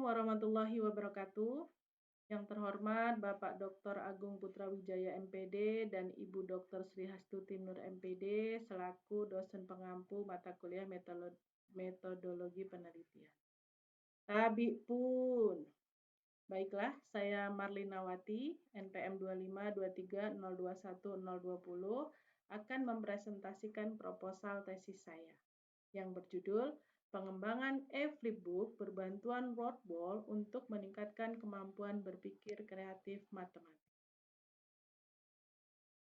warahmatullahi wabarakatuh. Yang terhormat Bapak Dr. Agung Putra Wijaya MPD dan Ibu Dr. Sri Hastuti Nur MPD selaku dosen pengampu mata kuliah metodologi penelitian. Tabi pun. Baiklah, saya Marlinawati, NPM 25230210020 akan mempresentasikan proposal tesis saya yang berjudul Pengembangan e-flipbook berbantuan Roadwall untuk meningkatkan kemampuan berpikir kreatif matematik.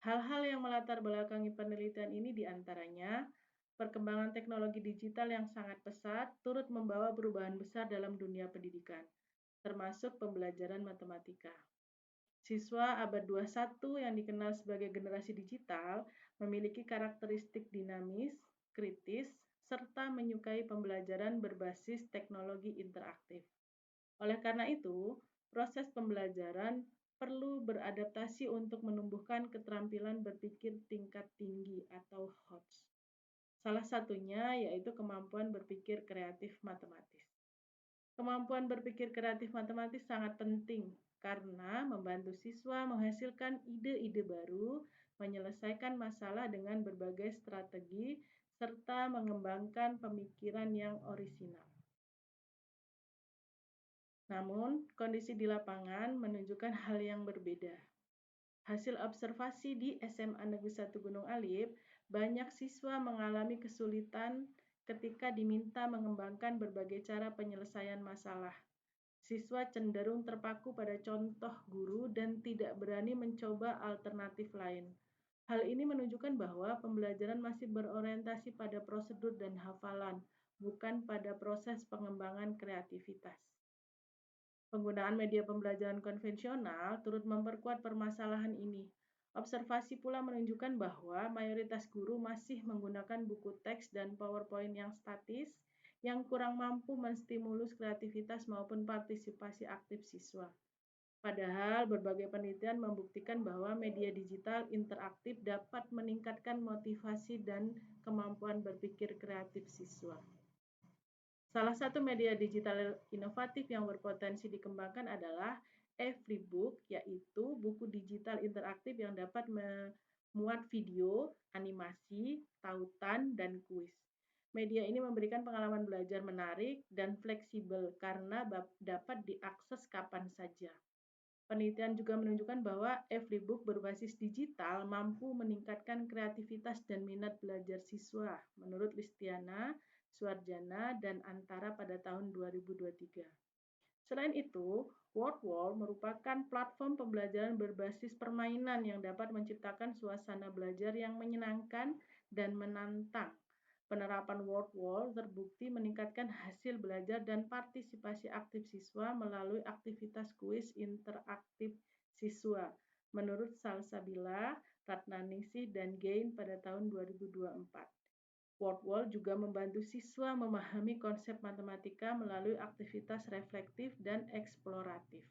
Hal-hal yang melatar belakangi penelitian ini diantaranya perkembangan teknologi digital yang sangat pesat turut membawa perubahan besar dalam dunia pendidikan, termasuk pembelajaran matematika. Siswa abad 21 yang dikenal sebagai generasi digital memiliki karakteristik dinamis, kritis, serta menyukai pembelajaran berbasis teknologi interaktif. Oleh karena itu, proses pembelajaran perlu beradaptasi untuk menumbuhkan keterampilan berpikir tingkat tinggi atau HOTS. Salah satunya yaitu kemampuan berpikir kreatif matematis. Kemampuan berpikir kreatif matematis sangat penting karena membantu siswa menghasilkan ide-ide baru, menyelesaikan masalah dengan berbagai strategi, serta mengembangkan pemikiran yang orisinal. Namun, kondisi di lapangan menunjukkan hal yang berbeda. Hasil observasi di SMA Negeri 1 Gunung Alif, banyak siswa mengalami kesulitan ketika diminta mengembangkan berbagai cara penyelesaian masalah. Siswa cenderung terpaku pada contoh guru dan tidak berani mencoba alternatif lain. Hal ini menunjukkan bahwa pembelajaran masih berorientasi pada prosedur dan hafalan, bukan pada proses pengembangan kreativitas. Penggunaan media pembelajaran konvensional turut memperkuat permasalahan ini. Observasi pula menunjukkan bahwa mayoritas guru masih menggunakan buku teks dan PowerPoint yang statis, yang kurang mampu menstimulus kreativitas maupun partisipasi aktif siswa. Padahal berbagai penelitian membuktikan bahwa media digital interaktif dapat meningkatkan motivasi dan kemampuan berpikir kreatif siswa. Salah satu media digital inovatif yang berpotensi dikembangkan adalah e-flipbook, yaitu buku digital interaktif yang dapat memuat video, animasi, tautan, dan kuis. Media ini memberikan pengalaman belajar menarik dan fleksibel karena dapat diakses kapan saja. Penelitian juga menunjukkan bahwa e-flipbook berbasis digital mampu meningkatkan kreativitas dan minat belajar siswa, menurut Listiana, Suarjana, dan Antara pada tahun 2023. Selain itu, Wordwall merupakan platform pembelajaran berbasis permainan yang dapat menciptakan suasana belajar yang menyenangkan dan menantang. Penerapan Wordwall terbukti meningkatkan hasil belajar dan partisipasi aktif siswa melalui aktivitas kuis interaktif siswa, menurut Salsabila, Ratnaningsih, dan Gain pada tahun 2024. Wordwall juga membantu siswa memahami konsep matematika melalui aktivitas reflektif dan eksploratif.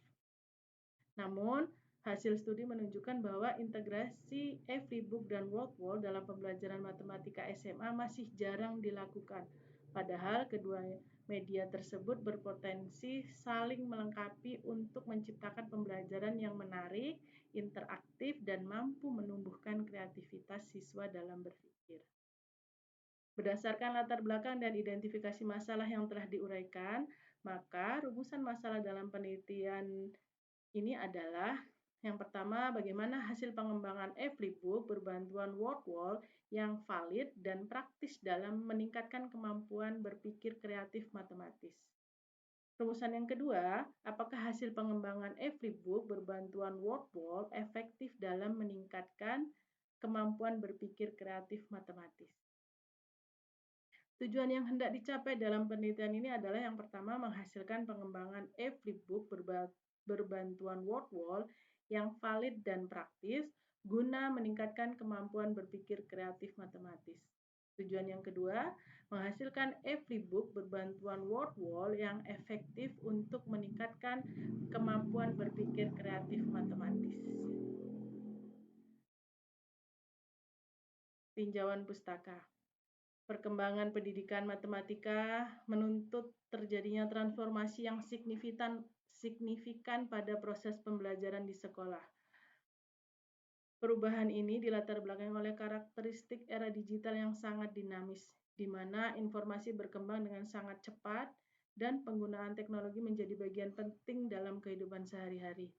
Namun, hasil studi menunjukkan bahwa integrasi e-flipbook dan Wordwall dalam pembelajaran matematika SMA masih jarang dilakukan. Padahal kedua media tersebut berpotensi saling melengkapi untuk menciptakan pembelajaran yang menarik, interaktif, dan mampu menumbuhkan kreativitas siswa dalam berpikir. Berdasarkan latar belakang dan identifikasi masalah yang telah diuraikan, maka rumusan masalah dalam penelitian ini adalah yang pertama, bagaimana hasil pengembangan e-flipbook berbantuan Wordwall yang valid dan praktis dalam meningkatkan kemampuan berpikir kreatif matematis. Rumusan yang kedua, apakah hasil pengembangan e-flipbook berbantuan Wordwall efektif dalam meningkatkan kemampuan berpikir kreatif matematis. Tujuan yang hendak dicapai dalam penelitian ini adalah yang pertama, menghasilkan pengembangan e-flipbook berbantuan Wordwall yang valid dan praktis guna meningkatkan kemampuan berpikir kreatif matematis. Tujuan yang kedua, menghasilkan e-flipbook berbantuan Wordwall yang efektif untuk meningkatkan kemampuan berpikir kreatif matematis. Tinjauan pustaka. Perkembangan pendidikan matematika menuntut terjadinya transformasi yang signifikan pada proses pembelajaran di sekolah. Perubahan ini dilatar belakangi oleh karakteristik era digital yang sangat dinamis, di mana informasi berkembang dengan sangat cepat dan penggunaan teknologi menjadi bagian penting dalam kehidupan sehari-hari.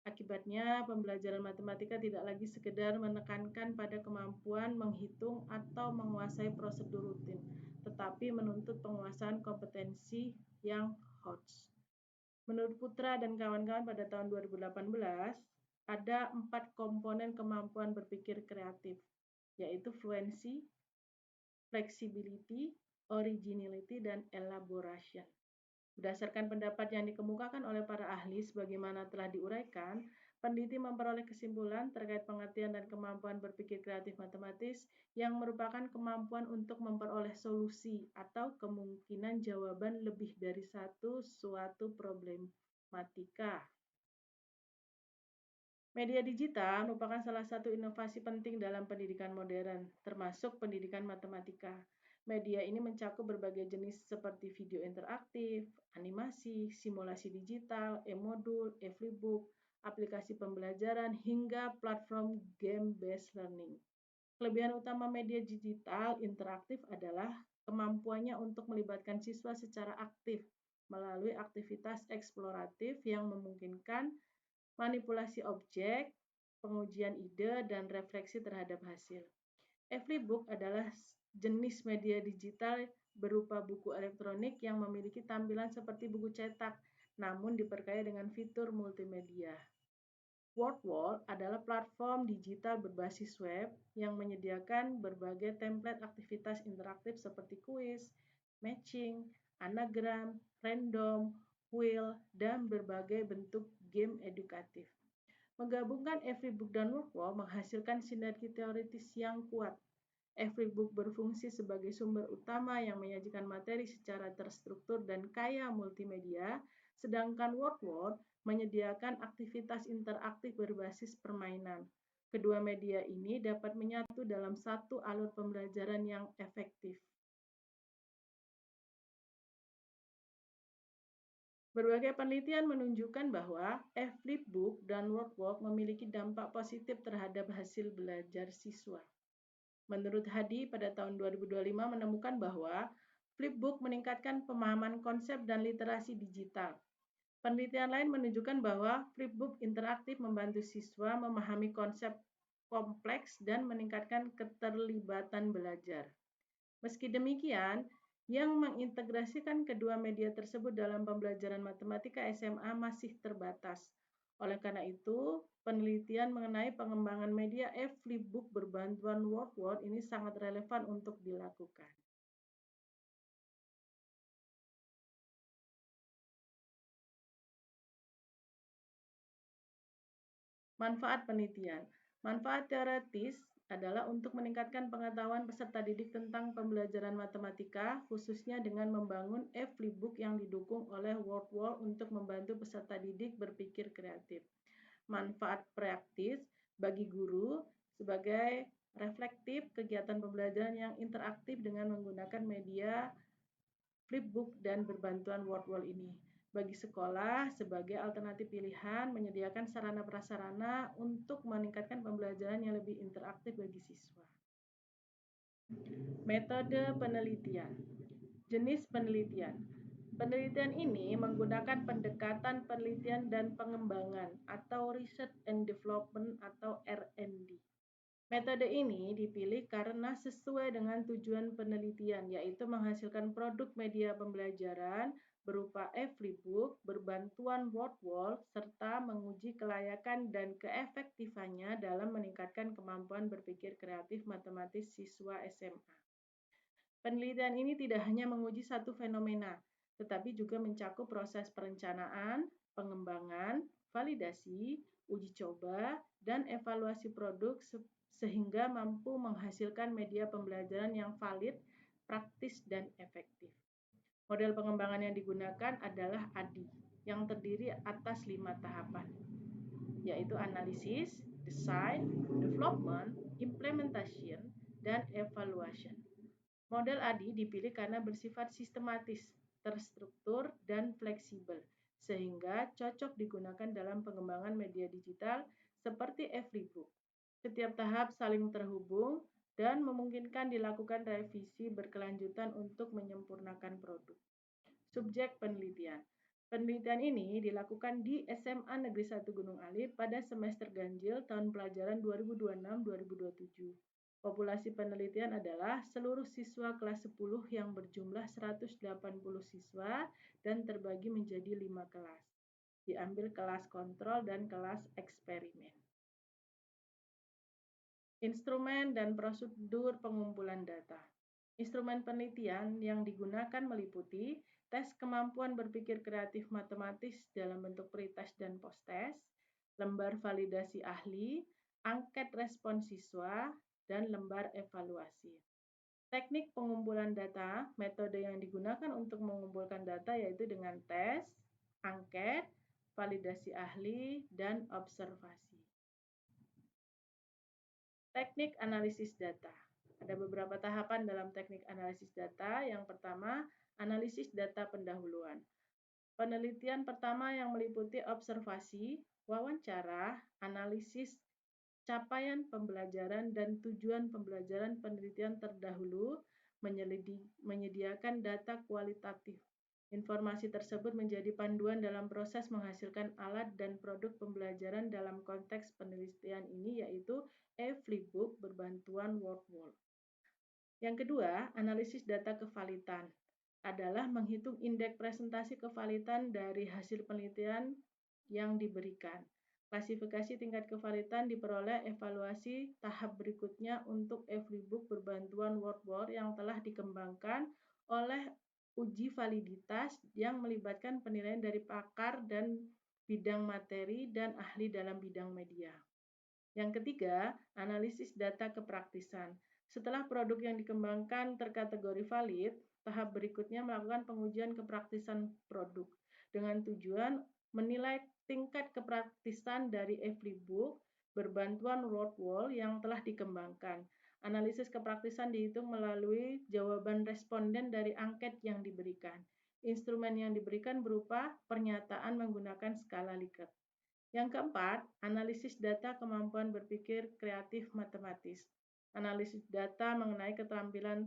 Akibatnya, pembelajaran matematika tidak lagi sekedar menekankan pada kemampuan menghitung atau menguasai prosedur rutin, tetapi menuntut penguasaan kompetensi yang HOTS. Menurut Putra dan kawan-kawan pada tahun 2018, ada 4 komponen kemampuan berpikir kreatif, yaitu fluency, flexibility, originality, dan elaboration. Berdasarkan pendapat yang dikemukakan oleh para ahli sebagaimana telah diuraikan, peneliti memperoleh kesimpulan terkait pengertian dan kemampuan berpikir kreatif matematis yang merupakan kemampuan untuk memperoleh solusi atau kemungkinan jawaban lebih dari suatu problematika. Media digital merupakan salah satu inovasi penting dalam pendidikan modern, termasuk pendidikan matematika. Media ini mencakup berbagai jenis seperti video interaktif, animasi, simulasi digital, e-modul, e-flipbook, aplikasi pembelajaran, hingga platform game-based learning. Kelebihan utama media digital interaktif adalah kemampuannya untuk melibatkan siswa secara aktif melalui aktivitas eksploratif yang memungkinkan manipulasi objek, pengujian ide, dan refleksi terhadap hasil. E-flipbook adalah jenis media digital berupa buku elektronik yang memiliki tampilan seperti buku cetak, namun diperkaya dengan fitur multimedia. WordWall adalah platform digital berbasis web yang menyediakan berbagai template aktivitas interaktif seperti kuis, matching, anagram, random, wheel, dan berbagai bentuk game edukatif. Menggabungkan e-flipbook dan WordWall menghasilkan sinergi teoritis yang kuat. E-flipbook berfungsi sebagai sumber utama yang menyajikan materi secara terstruktur dan kaya multimedia, sedangkan WordWall menyediakan aktivitas interaktif berbasis permainan. Kedua media ini dapat menyatu dalam satu alur pembelajaran yang efektif. Berbagai penelitian menunjukkan bahwa e-flipbook dan WordWalk memiliki dampak positif terhadap hasil belajar siswa. Menurut Hadi pada tahun 2025 menemukan bahwa flipbook meningkatkan pemahaman konsep dan literasi digital. Penelitian lain menunjukkan bahwa flipbook interaktif membantu siswa memahami konsep kompleks dan meningkatkan keterlibatan belajar. Meski demikian, yang mengintegrasikan kedua media tersebut dalam pembelajaran matematika SMA masih terbatas. Oleh karena itu, penelitian mengenai pengembangan media e-flipbook berbantuan WordWall ini sangat relevan untuk dilakukan. Manfaat penelitian. Manfaat teoritis adalah untuk meningkatkan pengetahuan peserta didik tentang pembelajaran matematika, khususnya dengan membangun e-flipbook yang didukung oleh WordWall untuk membantu peserta didik berpikir kreatif. Manfaat praktis bagi guru sebagai reflektif kegiatan pembelajaran yang interaktif dengan menggunakan media flipbook dan berbantuan WordWall ini. Bagi sekolah, sebagai alternatif pilihan, menyediakan sarana prasarana untuk meningkatkan pembelajaran yang lebih interaktif bagi siswa. Metode penelitian. Jenis penelitian. Penelitian ini menggunakan pendekatan penelitian dan pengembangan atau Research and Development atau R&D. Metode ini dipilih karena sesuai dengan tujuan penelitian, yaitu menghasilkan produk media pembelajaran berupa e-flipbook berbantuan WordWall serta menguji kelayakan dan keefektifannya dalam meningkatkan kemampuan berpikir kreatif matematis siswa SMA. Penelitian ini tidak hanya menguji satu fenomena, tetapi juga mencakup proses perencanaan, pengembangan, validasi, uji coba, dan evaluasi produk sehingga mampu menghasilkan media pembelajaran yang valid, praktis, dan efektif. Model pengembangan yang digunakan adalah ADI, yang terdiri atas 5 tahapan, yaitu analisis, design, development, implementation, dan evaluation. Model ADI dipilih karena bersifat sistematis, terstruktur, dan fleksibel, sehingga cocok digunakan dalam pengembangan media digital seperti Everybook. Setiap tahap saling terhubung dan memungkinkan dilakukan revisi berkelanjutan untuk menyempurnakan produk. Subjek penelitian. Penelitian ini dilakukan di SMA Negeri 1 Gunung Alif pada semester ganjil tahun pelajaran 2026-2027. Populasi penelitian adalah seluruh siswa kelas 10 yang berjumlah 180 siswa dan terbagi menjadi 5 kelas. Diambil kelas kontrol dan kelas eksperimen. Instrumen dan prosedur pengumpulan data. Instrumen penelitian yang digunakan meliputi tes kemampuan berpikir kreatif matematis dalam bentuk pretest dan posttest, lembar validasi ahli, angket respon siswa, dan lembar evaluasi. Teknik pengumpulan data, metode yang digunakan untuk mengumpulkan data yaitu dengan tes, angket, validasi ahli, dan observasi. Teknik analisis data. Ada beberapa tahapan dalam teknik analisis data. Yang pertama, analisis data pendahuluan. Penelitian pertama yang meliputi observasi, wawancara, analisis capaian pembelajaran dan tujuan pembelajaran penelitian terdahulu, menyediakan data kualitatif. Informasi tersebut menjadi panduan dalam proses menghasilkan alat dan produk pembelajaran dalam konteks penelitian ini yaitu e-flipbook berbantuan WordWall. Yang kedua, analisis data kevalitan adalah menghitung indeks presentasi kevalitan dari hasil penelitian yang diberikan. Klasifikasi tingkat kevalitan diperoleh evaluasi tahap berikutnya untuk e-flipbook berbantuan WordWall yang telah dikembangkan oleh uji validitas yang melibatkan penilaian dari pakar dan bidang materi dan ahli dalam bidang media. Yang ketiga, analisis data kepraktisan. Setelah produk yang dikembangkan terkategori valid, tahap berikutnya melakukan pengujian kepraktisan produk dengan tujuan menilai tingkat kepraktisan dari e-flipbook berbantuan WordWall yang telah dikembangkan. Analisis kepraktisan dihitung melalui jawaban responden dari angket yang diberikan. Instrumen yang diberikan berupa pernyataan menggunakan skala Likert. Yang keempat, analisis data kemampuan berpikir kreatif matematis. Analisis data mengenai keterampilan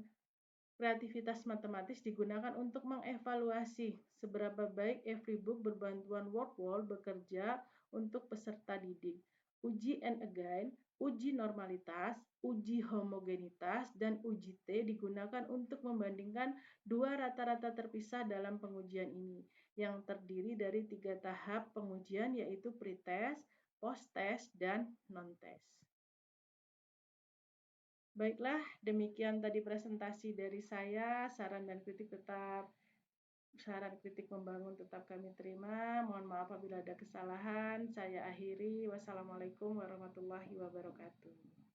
kreativitas matematis digunakan untuk mengevaluasi seberapa baik e-flipbook berbantuan WordWall bekerja untuk peserta didik. Uji and again, uji normalitas, uji homogenitas, dan uji T digunakan untuk membandingkan dua rata-rata terpisah dalam pengujian ini, yang terdiri dari 3 tahap pengujian yaitu pretest, posttest, dan non-test. Baiklah, demikian tadi presentasi dari saya. Saran kritik membangun tetap kami terima. Mohon maaf apabila ada kesalahan. Saya akhiri. Wassalamualaikum warahmatullahi wabarakatuh.